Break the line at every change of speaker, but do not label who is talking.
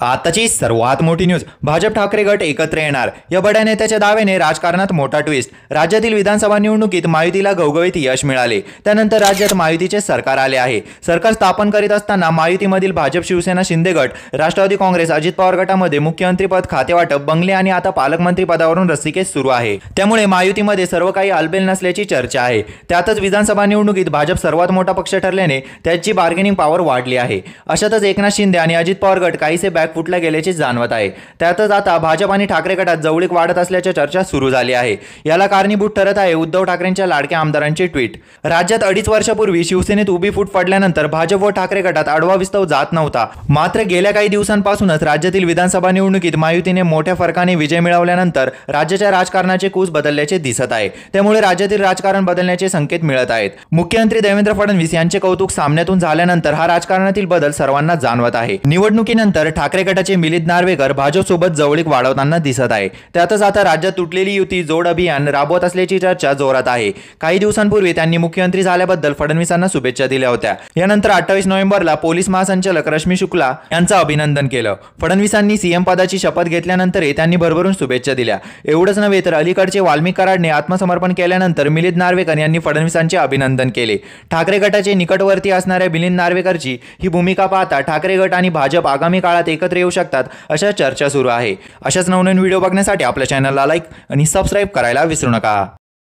आताची सर्वात मोठी न्यूज, भाजप ठाकरे गट एकत्र येणार या बड्या नेत्याच्या दाव्याने राजकारणात मोठा ट्विस्ट। राज्यातील विधानसभा निवडणुकीत महायुतीला घवघवीत यश मिळाले, त्यानंतर राज्यात महायुतीचे सरकार आले आहे। सरकार स्थापन करीत असताना महायुतीमधील भाजप, शिवसेना, शिंदे गट, राष्ट्रवादी काँग्रेस, अजित पवार गटामध्ये मुख्यमंत्रीपद, खातेवाटप, बंगले आणि आता पालकमंत्री पदावरून रस्सीखेच सुरू आहे। त्यामुळे महायुतीमध्ये सर्व काही आलबेल नसल्याची चर्चा आहे। त्यातच विधानसभा निवडणुकीत भाजप सर्वात मोठा पक्ष ठरल्याने त्याची बार्गेनिंग पॉवर वाढली आहे। अशातच एकनाथ शिंदे आणि अजित पवार गट काहीसे फुटला गेल्याचे जाणवत आहे। त्यातच आता भाजप आणि ठाकरे गटात जवळीक वाढत असल्याची चर्चा सुरू झाली आहे। याला कारणीभूत ठरत आहे उद्धव ठाकरेंच्या लाडक्या आमदारांचे ट्विट। राज्यात 2.5 वर्षापूर्वी शिवसेनेत उभी फूट पडल्यानंतर भाजप व ठाकरे गटात आडवा विस्तव जात नव्हता। मात्र गेल्या काही दिवसांपासूनच राज्यातील विधानसभा निवडणुकीत महायुतीने मोठ्या फरकाने विजय मिळवल्यानंतर राज्याच्या राजकारणाचे कूस बदलल्याचे दिसत आहे। त्यामुळे राज्यातील राजकारण बदलण्याचे संकेत मिळत आहेत। मुख्यमंत्री देवेंद्र फडणवीस यांचे कौतुक सामन्यातून झाल्यानंतर हा राजकारणातील बदल सर्वांना जाणवत आहे। निवडणुकीनंतर ठाकरे गटाचे मिलिंद नार्वेकर भाजप सोबत जवळीक वाढवताना दिसत आहे। त्यातच आता राज्यात तुटलेली युती जोड अभियान राबवत असल्याची चर्चा जोरात आहे। काही दिवसांपूर्वी त्यांनी मुख्यमंत्री झाल्याबद्दल फडणवीसांना शुभेच्छा दिल्या होत्या। यानंतर 28 नोव्हेंबरला पोलीस महासंचालक रश्मी शुक्ला यांचं अभिनंदन केलं। फडणवीसांनी सीएम पदाची शपथ घेतल्यानंतरही त्यांनी भरभरून शुभेच्छा दिल्या। एवढंच नव्हे तर अलीकडचे वाल्मिक कराडने आत्मसमर्पण केल्यानंतर मिलिंद नार्वेकर यांनी फडणवीसांचे अभिनंदन केले। ठाकरे गटाचे निकटवर्ती असणाऱ्या मिलिंद नार्वेकरची ही भूमिका पाहता ठाकरे गट आणि भाजप आगामी काळात एकत्र येऊ शकतात अशा चर्चा सुरू आहे। अशाच नवनवीन व्हिडिओ बघण्यासाठी आपल्या चॅनलला लाईक आणि सबस्क्राईब करायला विसरू नका।